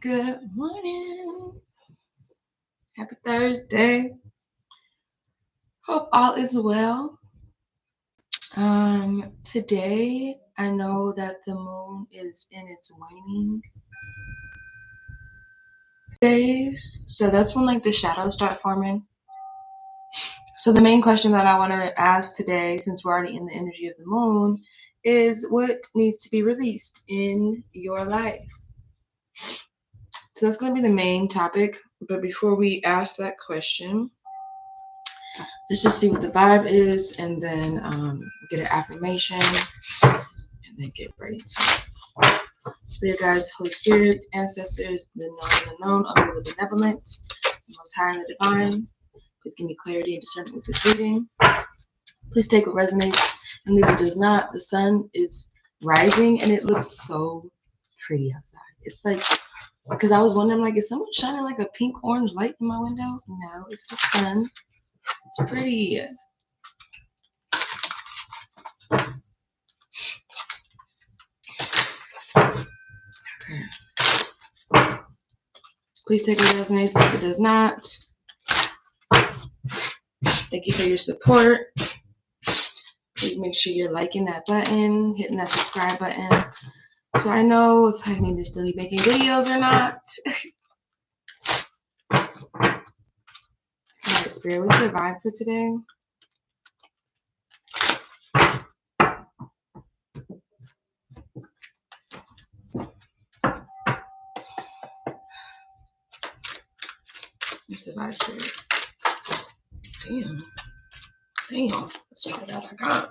Good morning. Happy Thursday. Hope all is well. Today I know that the moon is in its waning phase, so that's when like the shadows start forming. So the main question that I want to ask today, since we're already in the energy of the moon, is what needs to be released in your life? So that's going to be the main topic. But before we ask that question, let's just see what the vibe is, and then get an affirmation, and then get ready to Spirit guides, Holy Spirit, ancestors, the known and unknown, of the benevolent, the most high and the divine. Please give me clarity and discernment with this reading. Please take what resonates and leave what does not. The sun is rising and it looks so pretty outside. It's like, because I was wondering, like, is someone shining like a pink orange light in my window? No, it's the sun. It's pretty. Okay. Please take what resonates, leave what does not. Thank you for your support. Please make sure you're liking that button, hitting that subscribe button, so I know if I need to still be making videos or not. Alright, Spirit, what's the vibe for today? What's the vibe, Spirit? Damn. Let's try that again.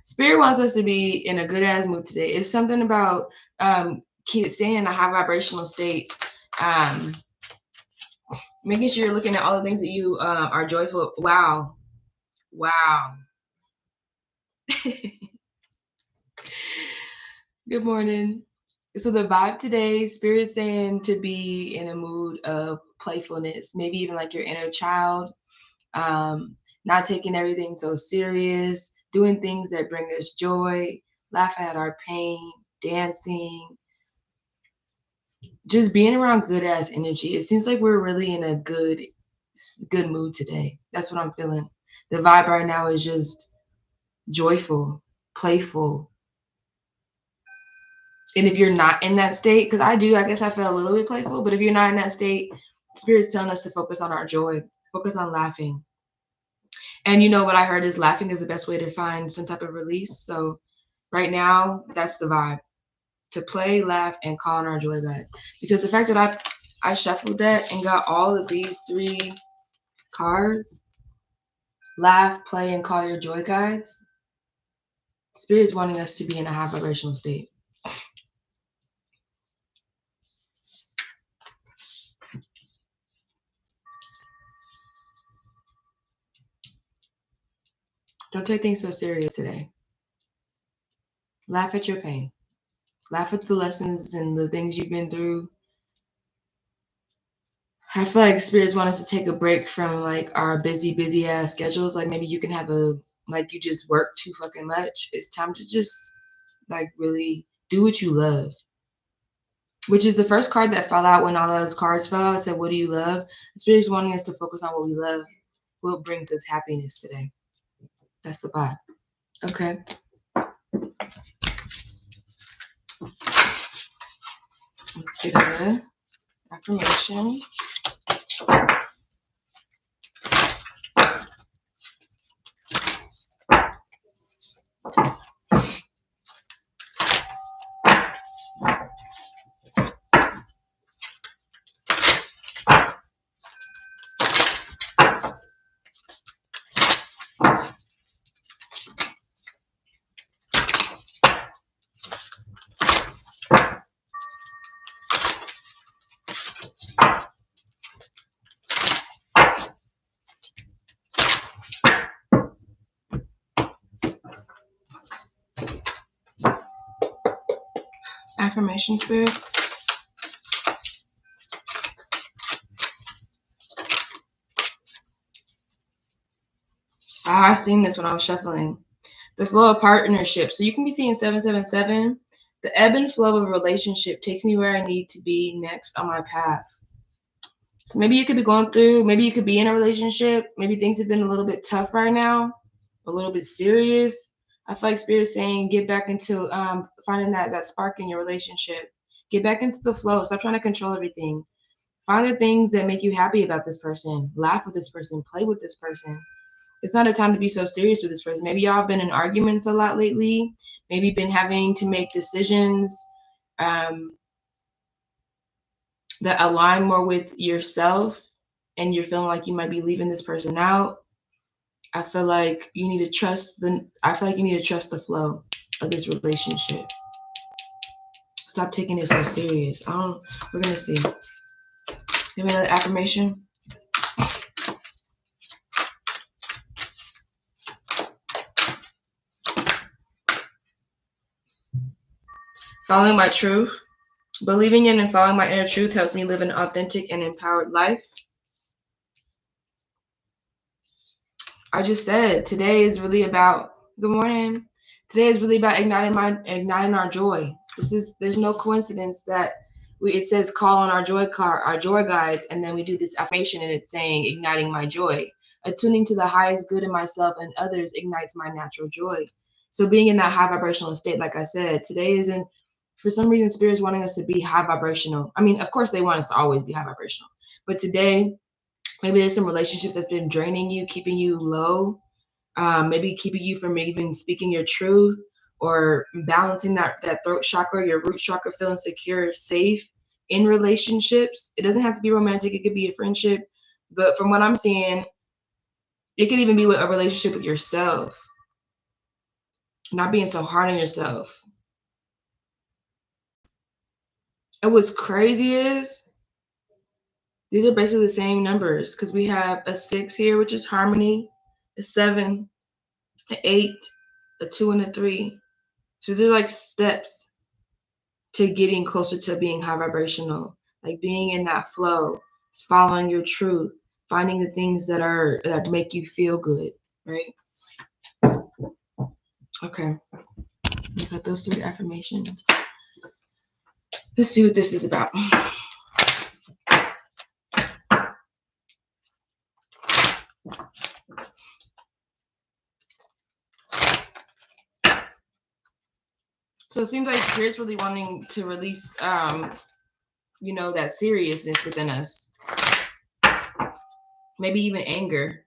Spirit wants us to be in a good ass mood today. It's something about staying in a high vibrational state. Making sure you're looking at all the things that you are joyful. Wow. Good morning. So the vibe today, Spirit's saying to be in a mood of playfulness, maybe even like your inner child, not taking everything so serious, doing things that bring us joy, laughing at our pain, dancing, just being around good ass energy. It seems like we're really in a good mood today. That's what I'm feeling. The vibe right now is just joyful, playful. And if you're not in that state, because I guess I feel a little bit playful, but if you're not in that state, Spirit's telling us to focus on our joy, focus on laughing. And you know what I heard is laughing is the best way to find some type of release. So right now, that's the vibe. To play, laugh, and call on our joy guides. Because the fact that I shuffled that and got all of these 3 cards, laugh, play, and call your joy guides, Spirit's wanting us to be in a high vibrational state. Don't take things so serious today. Laugh at your pain. Laugh at the lessons and the things you've been through. I feel like spirits want us to take a break from like our busy ass schedules. Like maybe you can have like you just work too fucking much. It's time to just like really do what you love. Which is the first card that fell out when all those cards fell out. It said, what do you love? The spirit's wanting us to focus on what we love. What brings us happiness today. That's the vibe. Okay. Let's get an affirmation. Affirmation, Spirit. I've seen this when I was shuffling. The flow of partnership. So you can be seeing 777. The ebb and flow of a relationship takes me where I need to be next on my path. So maybe you could be going through, maybe you could be in a relationship. Maybe things have been a little bit tough right now, a little bit serious. I feel like Spirit's saying get back into finding that spark in your relationship. Get back into the flow. Stop trying to control everything. Find the things that make you happy about this person. Laugh with this person. Play with this person. It's not a time to be so serious with this person. Maybe y'all have been in arguments a lot lately. Maybe been having to make decisions um, that align more with yourself, and you're feeling like you might be leaving this person out. I feel like you need to trust the flow of this relationship. Stop taking it so serious. We're gonna see. Give me another affirmation. Following my truth. Believing in and following my inner truth helps me live an authentic and empowered life. I just said today is really about good morning. Today is really about igniting our joy. There's no coincidence that it says call on our joy guides, and then we do this affirmation and it's saying igniting my joy. Attuning to the highest good in myself and others ignites my natural joy. So being in that high vibrational state, like I said, today isn't, for some reason, Spirit's wanting us to be high vibrational. I mean, of course they want us to always be high vibrational, but today maybe there's some relationship that's been draining you, keeping you low, maybe keeping you from even speaking your truth or balancing that throat chakra, your root chakra, feeling secure, safe in relationships. It doesn't have to be romantic. It could be a friendship. But from what I'm seeing, it could even be with a relationship with yourself, not being so hard on yourself. And what's crazy is these are basically the same numbers because we have a 6 here, which is harmony, a 7, an 8, a 2, and a 3. So they're like steps to getting closer to being high vibrational, like being in that flow, following your truth, finding the things that make you feel good, right? Okay, we got those 3 affirmations. Let's see what this is about. So it seems like Spirit's really wanting to release, that seriousness within us. Maybe even anger.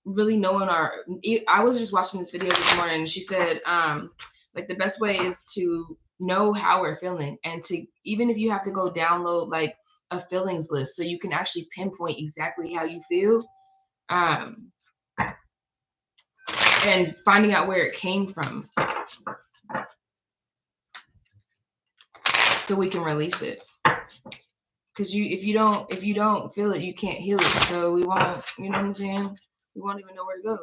Really knowing I was just watching this video this morning, and she said, like the best way is to know how we're feeling, and to, even if you have to go download like a feelings list so you can actually pinpoint exactly how you feel, and finding out where it came from so we can release it. Because if you don't feel it, you can't heal it. So we won't, you know what I'm saying? We won't even know where to go.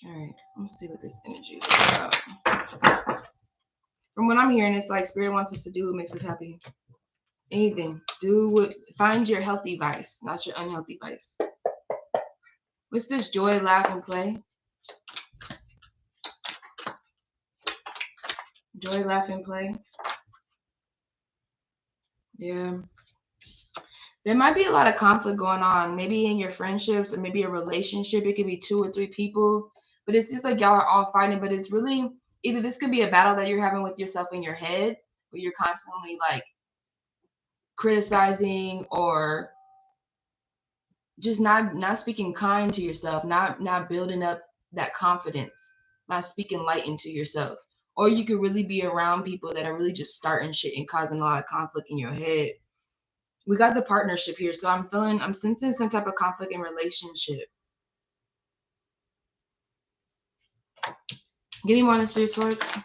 All right, let's see what this energy is about. From what I'm hearing, it's like Spirit wants us to do what makes us happy. Anything. Find your healthy vice, not your unhealthy vice. What's this? Joy, laugh, and play. Joy, laugh, and play. Yeah. There might be a lot of conflict going on, maybe in your friendships or maybe a relationship. It could be 2 or 3 people, but it's just like y'all are all fighting. But it's really either this could be a battle that you're having with yourself in your head, where you're constantly like criticizing or just not speaking kind to yourself, not building up that confidence, not speaking light into yourself. Or you could really be around people that are really just starting shit and causing a lot of conflict in your head. We got the partnership here, so I'm sensing some type of conflict in relationship. Give me more on this 3 of Swords.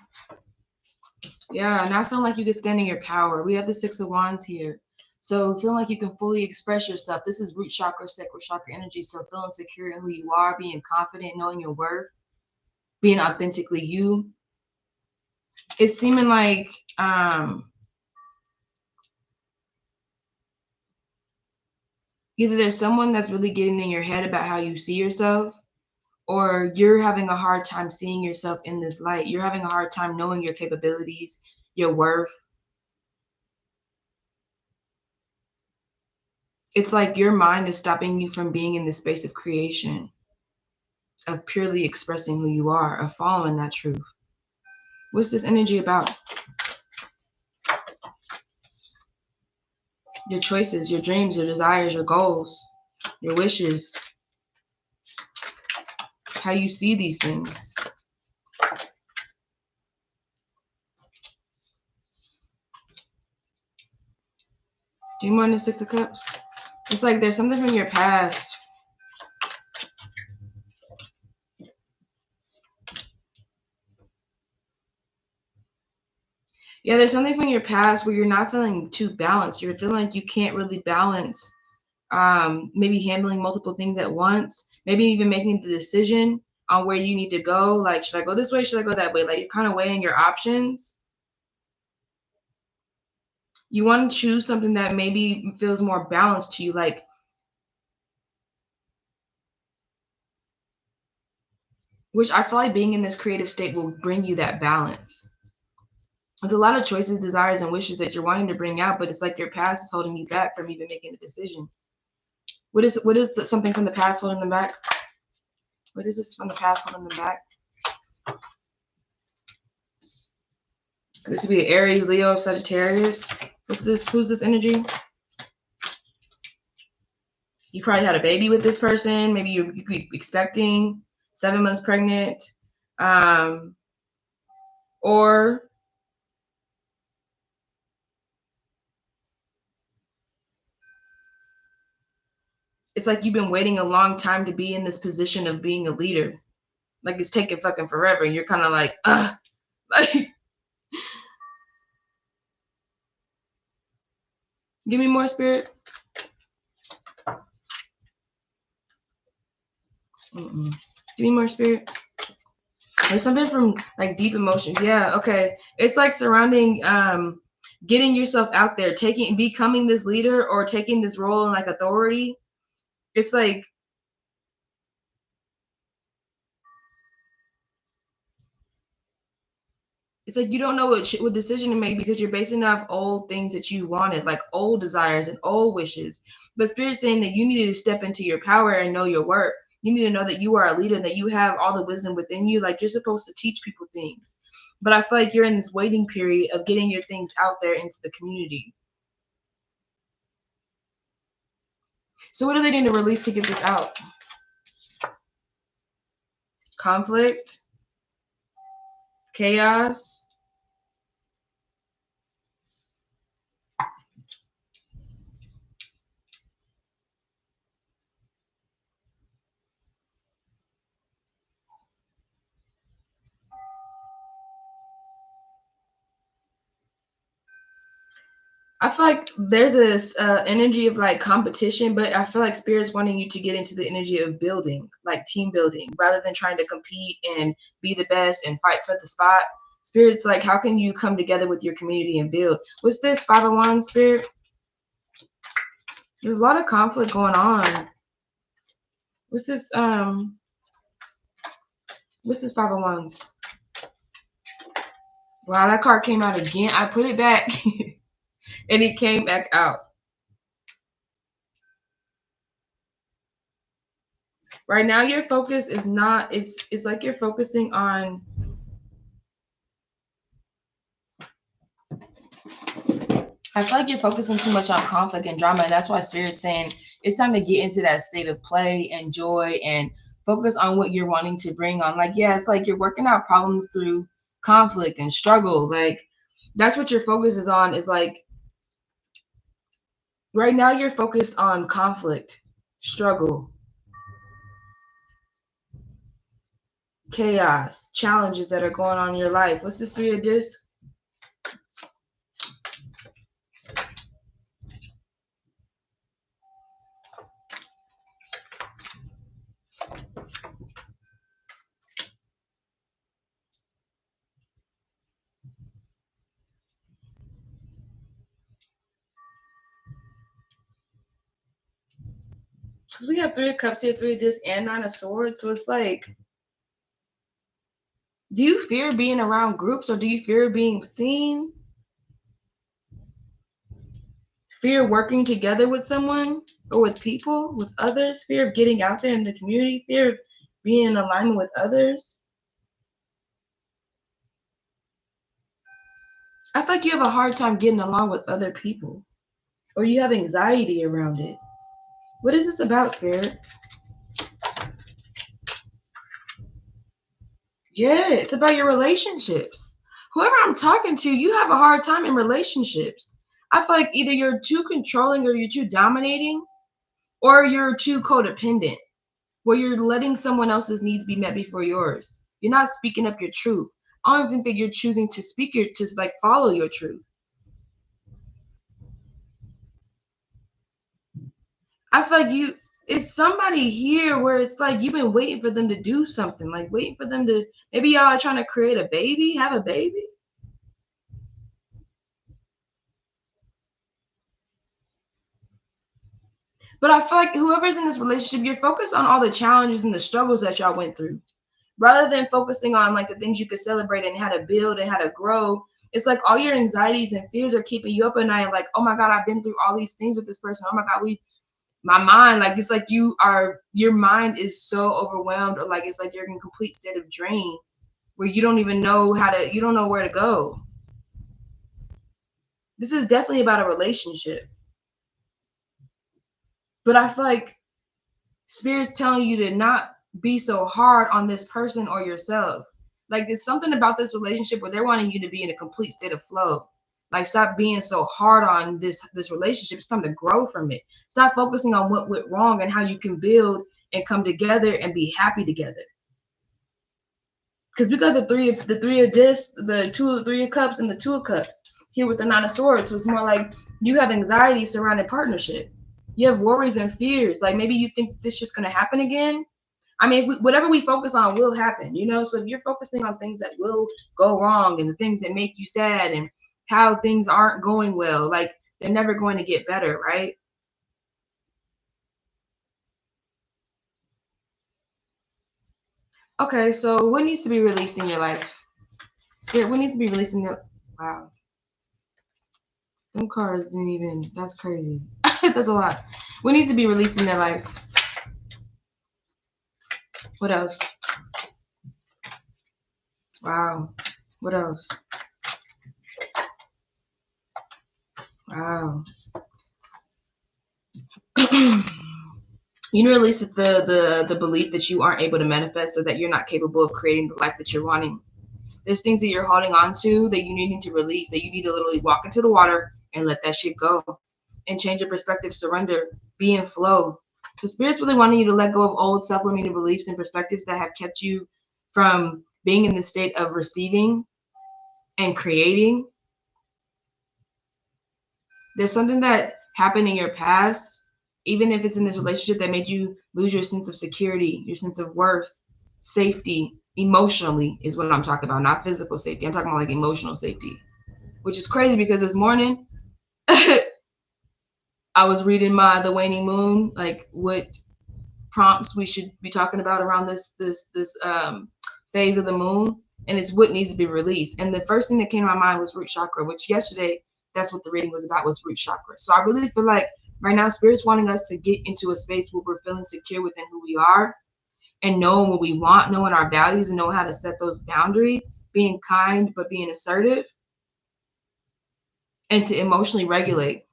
Yeah, not feeling like you can stand in your power. We have the 6 of Wands here. So feeling like you can fully express yourself. This is root chakra, sacral chakra energy. So feeling secure in who you are, being confident, knowing your worth, being authentically you. it's seeming like either there's someone that's really getting in your head about how you see yourself, or you're having a hard time seeing yourself in this light. You're having a hard time knowing your capabilities, your worth. It's like your mind is stopping you from being in the space of creation, of purely expressing who you are, of following that truth. What's this energy about? Your choices, your dreams, your desires, your goals, your wishes, how you see these things. Do you mind the Six of Cups? It's like there's something from your past. Yeah, there's something from your past where you're not feeling too balanced. You're feeling like you can't really balance maybe handling multiple things at once, maybe even making the decision on where you need to go. Like, should I go this way? Should I go that way? Like, you're kind of weighing your options. You want to choose something that maybe feels more balanced to you, like, which I feel like being in this creative state will bring you that balance. There's a lot of choices, desires, and wishes that you're wanting to bring out, but it's like your past is holding you back from even making a decision. What is something from the past holding them back? What is this from the past holding them back? This would be Aries, Leo, Sagittarius. What's this? Who's this energy? You probably had a baby with this person. Maybe you could be expecting, 7 months pregnant. Or it's like you've been waiting a long time to be in this position of being a leader. Like it's taking fucking forever. And you're kind of like, ugh. Like, give me more, Spirit. Give me more, Spirit. There's something from like deep emotions. Yeah, okay. It's like surrounding getting yourself out there, becoming this leader or taking this role in like authority. It's like you don't know what decision to make because you're basing it off old things that you wanted, like old desires and old wishes. But Spirit's saying that you needed to step into your power and know your worth. You need to know that you are a leader, that you have all the wisdom within you. Like you're supposed to teach people things. But I feel like you're in this waiting period of getting your things out there into the community. So what do they need to release to get this out? Conflict, chaos. I feel like there's this energy of like competition, but I feel like Spirit's wanting you to get into the energy of building, like team building, rather than trying to compete and be the best and fight for the spot. Spirit's like, how can you come together with your community and build? What's this, 5 of Wands, Spirit? There's a lot of conflict going on. What's this? What's this 5 of Wands? Wow, that card came out again. I put it back, and it came back out. Right now, your focus is not. It's like you're focusing on. I feel like you're focusing too much on conflict and drama, and that's why Spirit's saying it's time to get into that state of play and joy and focus on what you're wanting to bring on. Like, yeah, it's like you're working out problems through conflict and struggle. Like, that's what your focus is on. Is like right now you're focused on conflict, struggle, chaos, challenges that are going on in your life. What's this 3 of discs? Because we have 3 of Cups here, 3 of Discs, and 9 of Swords. So it's like, do you fear being around groups, or do you fear being seen? Fear working together with someone or with people, with others? Fear of getting out there in the community? Fear of being in alignment with others? I feel like you have a hard time getting along with other people, or you have anxiety around it. What is this about, Spirit? Yeah, it's about your relationships. Whoever I'm talking to, you have a hard time in relationships. I feel like either you're too controlling, or you're too dominating, or you're too codependent, where you're letting someone else's needs be met before yours. You're not speaking up your truth. I don't think that you're choosing to follow your truth. I feel like it's somebody here where it's like you've been waiting for them to do something, like waiting for them to, maybe y'all are trying to create a baby, have a baby. But I feel like whoever's in this relationship, you're focused on all the challenges and the struggles that y'all went through, rather than focusing on like the things you could celebrate and how to build and how to grow. It's like all your anxieties and fears are keeping you up at night. Like, oh my God, I've been through all these things with this person. Oh my God, my mind, like it's like your mind is so overwhelmed, or like it's like you're in a complete state of drain where you don't even know you don't know where to go. This is definitely about a relationship. But I feel like Spirit's telling you to not be so hard on this person or yourself. Like there's something about this relationship where they're wanting you to be in a complete state of flow. Like stop being so hard on this relationship. It's time to grow from it. Stop focusing on what went wrong and how you can build and come together and be happy together. Because we got the three of Discs, the 3 of Cups, and the 2 of Cups here with the 9 of Swords. So it's more like you have anxiety surrounding partnership. You have worries and fears. Like maybe you think this just gonna happen again. I mean, whatever we focus on will happen, you know? So if you're focusing on things that will go wrong and the things that make you sad and how things aren't going well, like they're never going to get better, right? Okay, so what needs to be released in your life? Spirit, what needs to be released in your... Wow. Them cards didn't even... That's crazy. That's a lot. What needs to be released in their life? What else? Wow. What else? Wow. You release the belief that you aren't able to manifest, or that you're not capable of creating the life that you're wanting. There's things that you're holding on to that you need to release, that you need to literally walk into the water and let that shit go and change your perspective, surrender, be in flow. So Spirit's really wanting you to let go of old self-limiting beliefs and perspectives that have kept you from being in the state of receiving and creating. There's something that happened in your past, even if it's in this relationship, that made you lose your sense of security, your sense of worth, safety, emotionally is what I'm talking about, not physical safety. I'm talking about like emotional safety, which is crazy because this morning I was reading the waning moon, like what prompts we should be talking about around this phase of the moon, and it's what needs to be released. And the first thing that came to my mind was root chakra, which yesterday that's what the reading was about, was root chakra. So I really feel like right now Spirit's wanting us to get into a space where we're feeling secure within who we are and knowing what we want, knowing our values, and knowing how to set those boundaries, being kind but being assertive, and to emotionally regulate.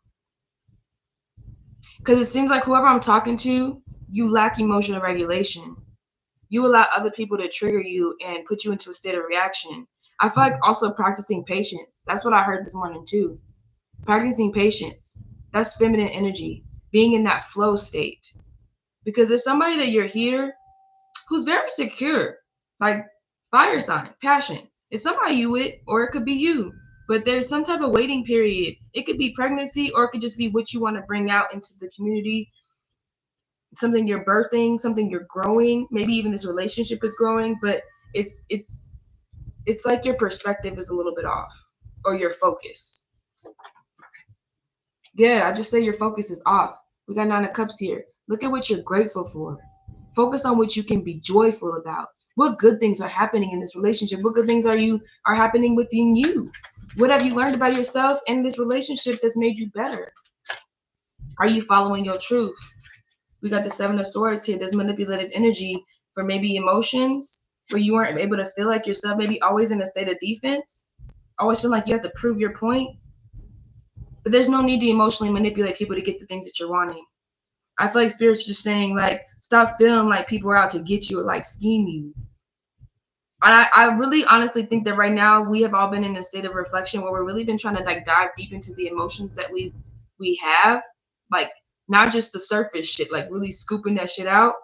Because it seems like whoever I'm talking to, you lack emotional regulation. You allow other people to trigger you and put you into a state of reaction. I feel like also practicing patience. That's what I heard this morning too. Practicing patience. That's feminine energy. Being in that flow state. Because there's somebody that you're here who's very secure. Like fire sign, passion. It's somebody you with, or it could be you. But there's some type of waiting period. It could be pregnancy, or it could just be what you want to bring out into the community, something you're birthing, something you're growing. Maybe even this relationship is growing, but it's like your perspective is a little bit off, or your focus. Yeah, I just say your focus is off. We got 9 of Cups here. Look at what you're grateful for. Focus on what you can be joyful about. What good things are happening in this relationship? What good things are happening within you? What have you learned about yourself and this relationship that's made you better? Are you following your truth? We got the Seven of Swords here. There's manipulative energy for maybe emotions where you weren't able to feel like yourself, maybe always in a state of defense, always feel like you have to prove your point. But there's no need to emotionally manipulate people to get the things that you're wanting. I feel like Spirit's just saying, like, stop feeling like people are out to get you or like scheme you. And I really honestly think that right now we have all been in a state of reflection where we've really been trying to like dive deep into the emotions that we have, like not just the surface shit, like really scooping that shit out.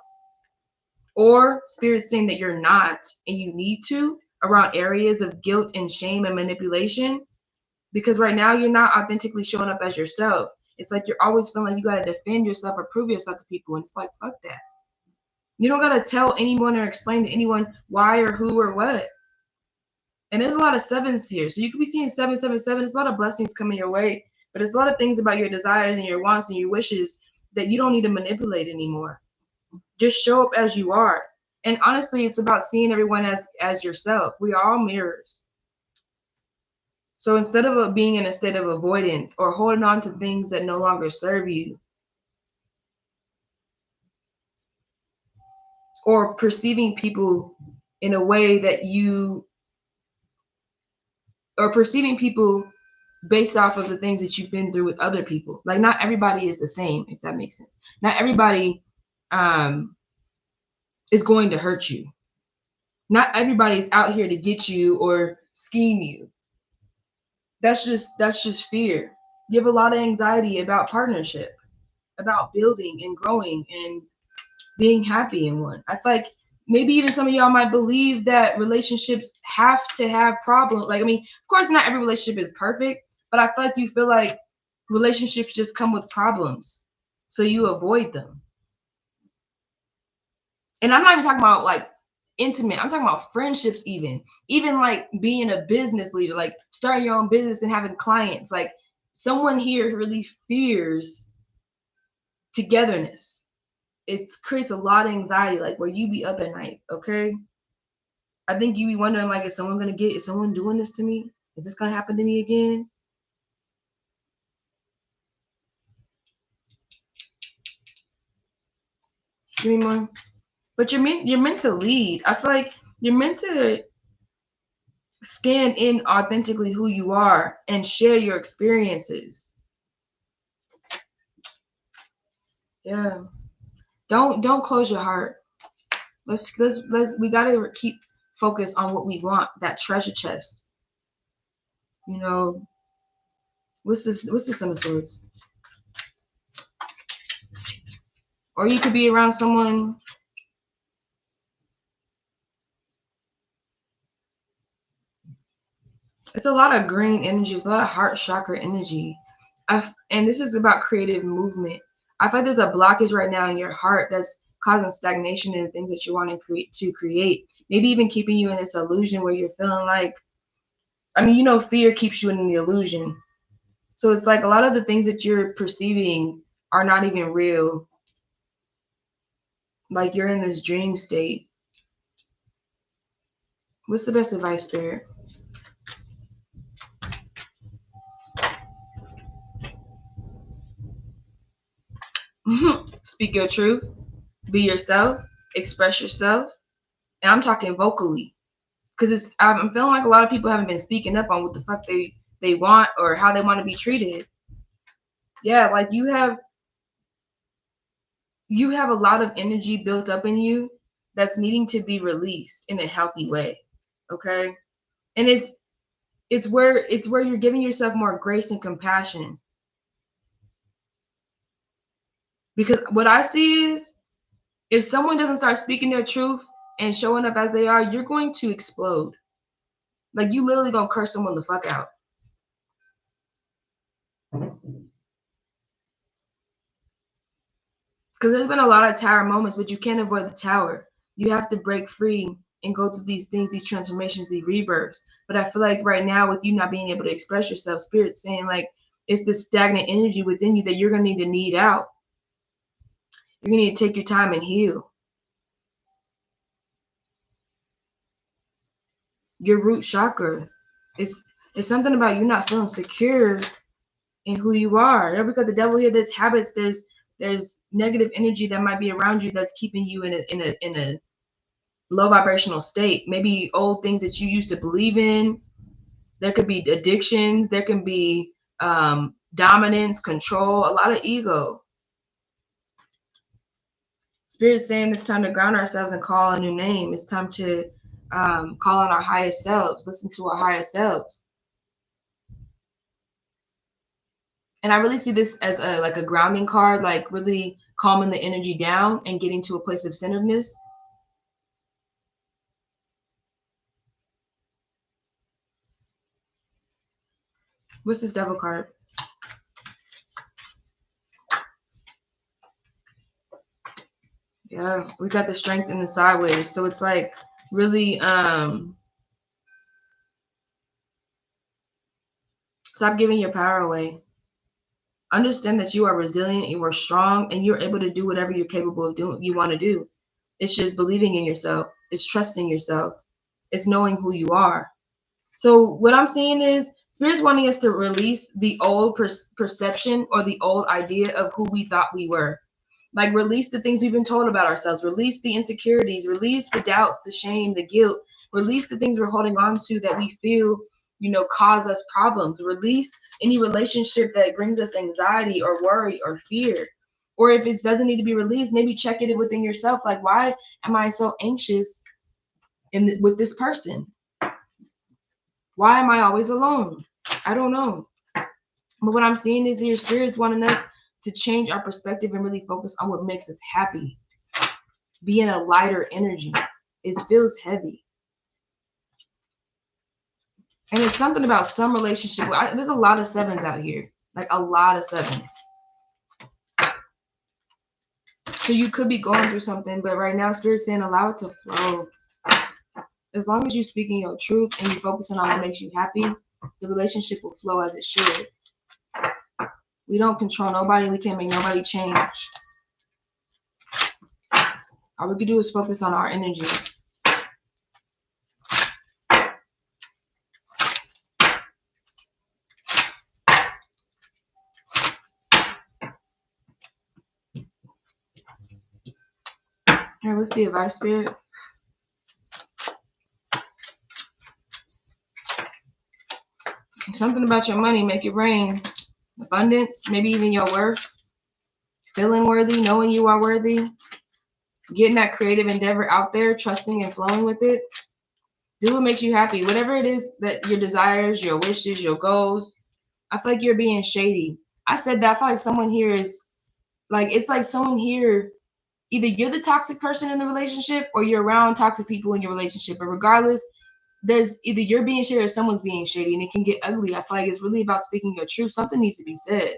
Or Spirit's saying that you're not and you need to around areas of guilt and shame and manipulation, because right now you're not authentically showing up as yourself. It's like you're always feeling like you got to defend yourself or prove yourself to people, and it's like, fuck that. You don't got to tell anyone or explain to anyone why or who or what. And there's a lot of sevens here. So you could be seeing 777. There's a lot of blessings coming your way, but there's a lot of things about your desires and your wants and your wishes that you don't need to manipulate anymore. Just show up as you are. And honestly, it's about seeing everyone as yourself. We are all mirrors. So instead of being in a state of avoidance or holding on to things that no longer serve you, or perceiving people in a way that or perceiving people based off of the things that you've been through with other people. Like, not everybody is the same, if that makes sense. Not everybody is going to hurt you. Not everybody is out here to get you or scheme you. That's just fear. You have a lot of anxiety about partnership, about building and growing and being happy in one. I feel like maybe even some of y'all might believe that relationships have to have problems. Like, I mean, of course, not every relationship is perfect, but I feel like you feel like relationships just come with problems, so you avoid them. And I'm not even talking about like intimate. I'm talking about friendships, even like being a business leader, like starting your own business and having clients. Like, someone here really fears togetherness. It creates a lot of anxiety, like where you be up at night. Okay, I think you be wondering, like, is someone doing this to me? Is this gonna happen to me again? Give me more. But you're meant to lead. I feel like you're meant to stand in authentically who you are and share your experiences. Yeah. Don't close your heart. Let's we gotta keep focus on what we want, that treasure chest. You know, what's this Son of Swords? Or you could be around someone. It's a lot of green energy. It's a lot of heart chakra energy. And this is about creative movement. I feel like there's a blockage right now in your heart that's causing stagnation in the things that you want to create. Maybe even keeping you in this illusion where you're feeling like, I mean, fear keeps you in the illusion. So it's like a lot of the things that you're perceiving are not even real. Like, you're in this dream state. What's the best advice, Spirit? Speak your truth. Be yourself. Express yourself. And I'm talking vocally. Because I'm feeling like a lot of people haven't been speaking up on what the fuck they want or how they want to be treated. Yeah, like you have a lot of energy built up in you that's needing to be released in a healthy way. Okay? And it's where you're giving yourself more grace and compassion. Because what I see is, if someone doesn't start speaking their truth and showing up as they are, you're going to explode. Like, you literally gonna curse someone the fuck out. Because there's been a lot of tower moments, but you can't avoid the tower. You have to break free and go through these things, these transformations, these rebirths. But I feel like right now, with you not being able to express yourself, Spirit's saying, like, it's this stagnant energy within you that you're going to need out. You're going to need to take your time and heal. Your root chakra. It's something about you not feeling secure in who you are. Because the devil here, there's habits, there's negative energy that might be around you that's keeping you in a low vibrational state. Maybe old things that you used to believe in. There could be addictions. There can be dominance, control, a lot of ego. Spirit's saying it's time to ground ourselves and call a new name. It's time to call on our highest selves, listen to our highest selves. And I really see this as like a grounding card, like really calming the energy down and getting to a place of centeredness. What's this devil card? Yeah, we got the strength in the sideways. So it's like really stop giving your power away. Understand that you are resilient, you are strong, and you're able to do whatever you're capable of doing, you want to do. It's just believing in yourself. It's trusting yourself. It's knowing who you are. So what I'm saying is Spirit's wanting us to release the old perception or the old idea of who we thought we were. Like release the things we've been told about ourselves. Release the insecurities. Release the doubts, the shame, the guilt. Release the things we're holding on to that we feel, cause us problems. Release any relationship that brings us anxiety or worry or fear. Or if it doesn't need to be released, maybe check it within yourself. Like, why am I so anxious with this person? Why am I always alone? I don't know. But what I'm seeing is your Spirit's wanting us to change our perspective and really focus on what makes us happy. Be in a lighter energy. It feels heavy. And it's something about some relationship. There's a lot of sevens out here. Like a lot of sevens. So you could be going through something, but right now Spirit's saying allow it to flow. As long as you're speaking your truth and you're focusing on what makes you happy, the relationship will flow as it should. We don't control nobody. We can't make nobody change. All we can do is focus on our energy. All right, what's the advice, Spirit? Something about your money, make it rain. Abundance, maybe even your worth. Feeling worthy, knowing you are worthy. Getting that creative endeavor out there, trusting and flowing with it. Do what makes you happy. Whatever it is that your desires, your wishes, your goals. I feel like you're being shady. I said that. I feel like someone here is like, it's like someone here, either you're the toxic person in the relationship or you're around toxic people in your relationship. But regardless, there's either you're being shady or someone's being shady, and it can get ugly. I feel like it's really about speaking your truth. Something needs to be said.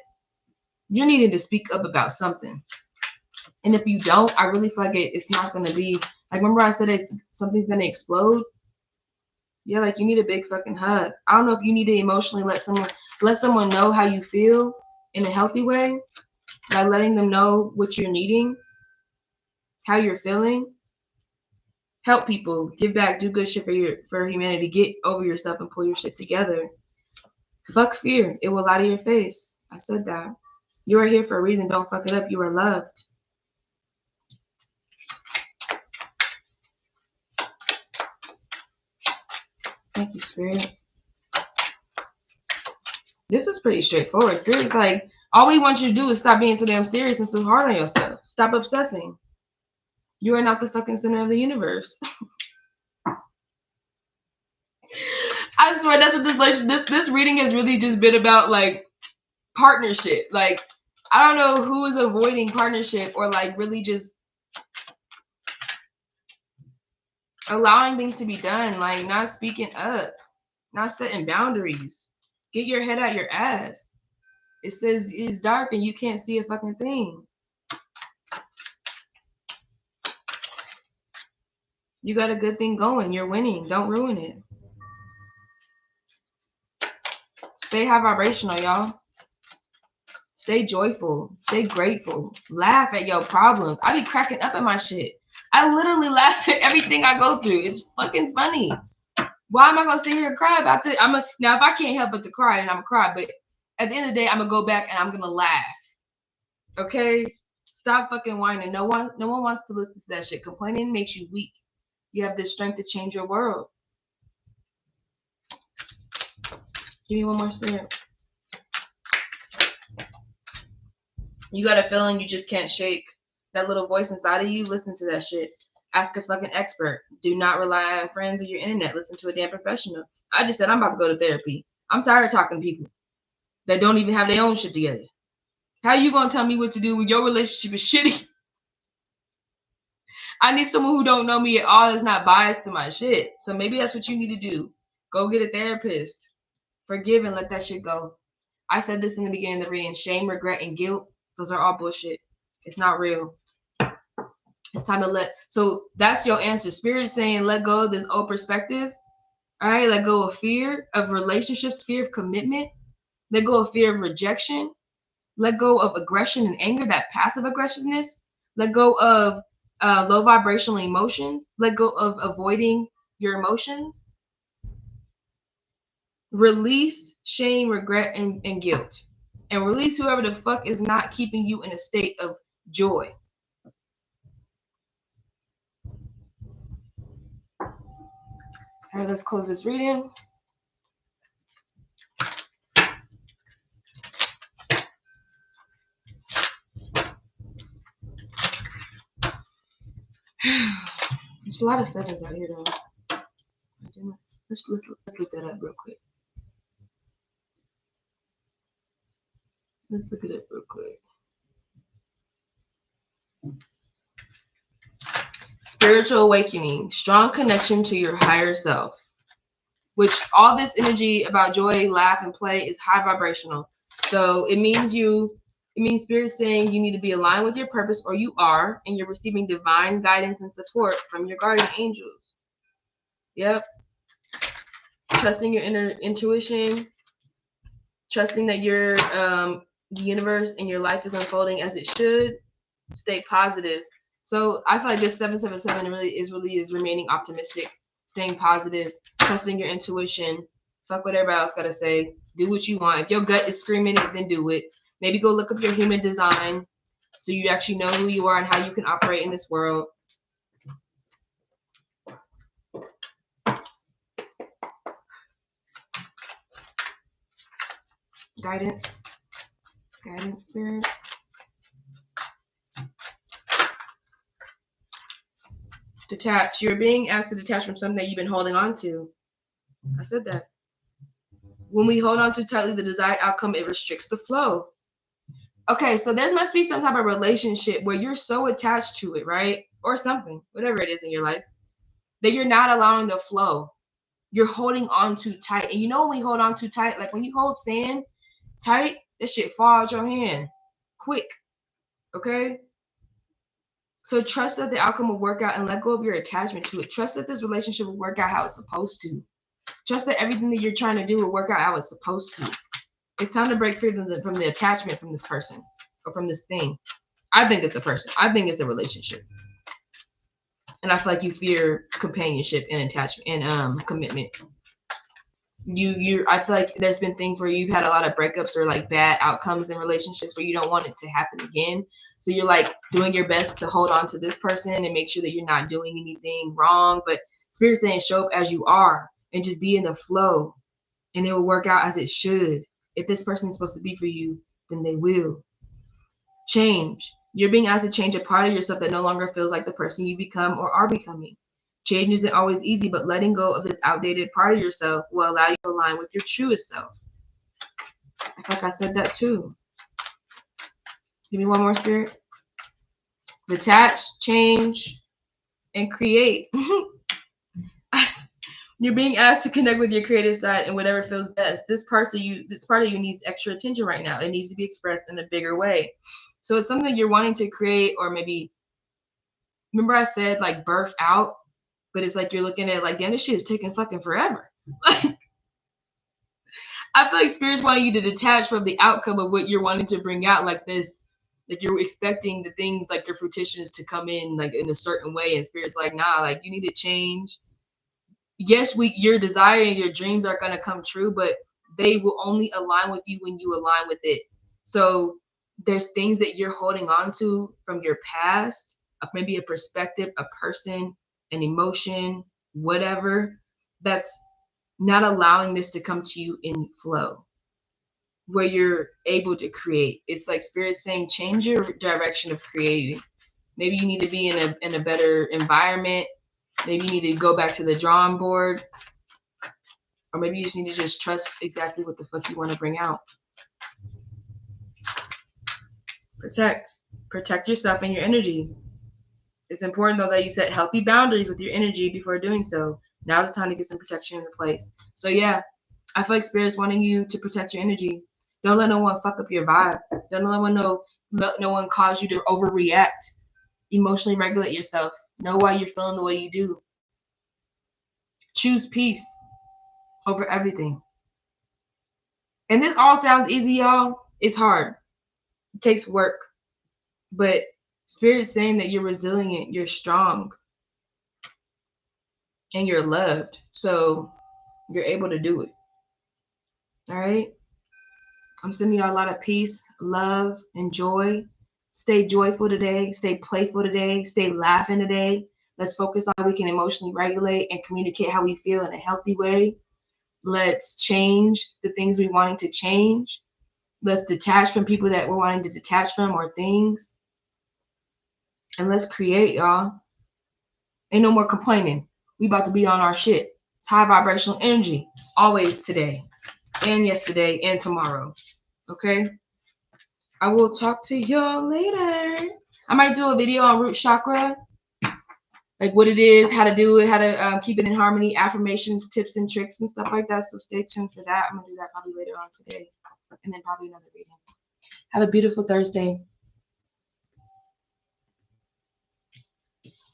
You're needing to speak up about something. And if you don't, I really feel like it's not going to be, like, remember I said something's going to explode? Yeah, like you need a big fucking hug. I don't know if you need to emotionally let someone know how you feel in a healthy way, by letting them know what you're needing, how you're feeling. Help people, give back, do good shit for humanity. Get over yourself and pull your shit together. Fuck fear. It will lie to your face. I said that. You are here for a reason. Don't fuck it up. You are loved. Thank you, Spirit. This is pretty straightforward. Spirit's like, all we want you to do is stop being so damn serious and so hard on yourself. Stop obsessing. You are not the fucking center of the universe. I swear that's what this reading has really just been about, like, partnership. Like, I don't know who is avoiding partnership or like really just allowing things to be done, like not speaking up, not setting boundaries. Get your head out your ass. It says it's dark and you can't see a fucking thing. You got a good thing going. You're winning. Don't ruin it. Stay high vibrational, y'all. Stay joyful. Stay grateful. Laugh at your problems. I be cracking up at my shit. I literally laugh at everything I go through. It's fucking funny. Why am I gonna sit here and cry about this? Now if I can't help but to cry, then I'm gonna cry. But at the end of the day, I'm gonna go back and I'm gonna laugh. Okay? Stop fucking whining. No one wants to listen to that shit. Complaining makes you weak. You have the strength to change your world. Give me one more, Spirit. You got a feeling you just can't shake. That little voice inside of you, listen to that shit. Ask a fucking expert. Do not rely on friends or your internet. Listen to a damn professional. I just said I'm about to go to therapy. I'm tired of talking to people that don't even have their own shit together. How you gonna tell me what to do when your relationship is shitty? I need someone who don't know me at all that's not biased to my shit. So maybe that's what you need to do. Go get a therapist. Forgive and let that shit go. I said this in the beginning of the reading. Shame, regret, and guilt. Those are all bullshit. It's not real. It's time to let. So that's your answer. Spirit is saying let go of this old perspective. All right. Let go of fear of relationships, fear of commitment. Let go of fear of rejection. Let go of aggression and anger, that passive aggressiveness. Let go of low vibrational emotions. Let go of avoiding your emotions. Release shame, regret, and guilt. And release whoever the fuck is not keeping you in a state of joy. All right, let's close this reading. There's a lot of sevens out here, though. Let's look that up real quick. Let's look it up real quick. Spiritual awakening, strong connection to your higher self. Which all this energy about joy, laugh, and play is high vibrational. So it means Spirit saying you need to be aligned with your purpose, or you are, and you're receiving divine guidance and support from your guardian angels. Yep. Trusting your inner intuition, trusting that your the universe and your life is unfolding as it should. Stay positive. So I feel like this 777 really is remaining optimistic, staying positive, trusting your intuition. Fuck what everybody else gotta say. Do what you want. If your gut is screaming it, then do it. Maybe go look up your human design so you actually know who you are and how you can operate in this world. Guidance, Spirit. Detach. You're being asked to detach from something that you've been holding on to. I said that. When we hold on too tightly the desired outcome, it restricts the flow. Okay, so there must be some type of relationship where you're so attached to it, right? Or something, whatever it is in your life, that you're not allowing the flow. You're holding on too tight. And you know when we hold on too tight, like when you hold sand tight, that shit fall out your hand quick. Okay? So trust that the outcome will work out and let go of your attachment to it. Trust that this relationship will work out how it's supposed to. Trust that everything that you're trying to do will work out how it's supposed to. It's time to break free from the attachment from this person or from this thing. I think it's a person. I think it's a relationship. And I feel like you fear companionship and attachment and commitment. I feel like there's been things where you've had a lot of breakups or like bad outcomes in relationships where you don't want it to happen again. So you're like doing your best to hold on to this person and make sure that you're not doing anything wrong. But Spirit's saying show up as you are and just be in the flow, and it will work out as it should. If this person is supposed to be for you, then they will. Change. You're being asked to change a part of yourself that no longer feels like the person you become or are becoming. Change isn't always easy, but letting go of this outdated part of yourself will allow you to align with your truest self. I feel like I said that too. Give me one more, Spirit. Detach, change, and create. You're being asked to connect with your creative side and whatever feels best. This part of you needs extra attention right now. It needs to be expressed in a bigger way. So it's something you're wanting to create, or maybe, remember I said like birth out, but it's like you're looking at like, damn, this shit is taking fucking forever. I feel like Spirit's wanting you to detach from the outcome of what you're wanting to bring out, like this, like you're expecting the things like your fruitions to come in like in a certain way, and Spirit's like, nah, like you need to change. Yes, your desire and your dreams are gonna come true, but they will only align with you when you align with it. So there's things that you're holding on to from your past, maybe a perspective, a person, an emotion, whatever, that's not allowing this to come to you in flow where you're able to create. It's like Spirit saying, change your direction of creating. Maybe you need to be in a better environment. Maybe you need to go back to the drawing board. Or maybe you just need to just trust exactly what the fuck you want to bring out. Protect yourself and your energy. It's important though that you set healthy boundaries with your energy before doing so. Now it's time to get some protection into place. So yeah, I feel like Spirit's wanting you to protect your energy. Don't let no one fuck up your vibe. Don't let no one cause you to overreact. Emotionally regulate yourself. Know why you're feeling the way you do. Choose peace over everything. And this all sounds easy, y'all. It's hard. It takes work. But Spirit's saying that you're resilient, you're strong, and you're loved. So you're able to do it. All right? I'm sending y'all a lot of peace, love, and joy. Stay joyful today. Stay playful today. Stay laughing today. Let's focus on how we can emotionally regulate and communicate how we feel in a healthy way. Let's change the things we're wanting to change. Let's detach from people that we're wanting to detach from or things. And let's create, y'all. Ain't no more complaining. We about to be on our shit. It's high vibrational energy. Always today. And yesterday and tomorrow. Okay? I will talk to y'all later. I might do a video on root chakra. Like what it is, how to do it, how to keep it in harmony, affirmations, tips, and tricks, and stuff like that. So stay tuned for that. I'm going to do that probably later on today. And then probably another reading. Have a beautiful Thursday.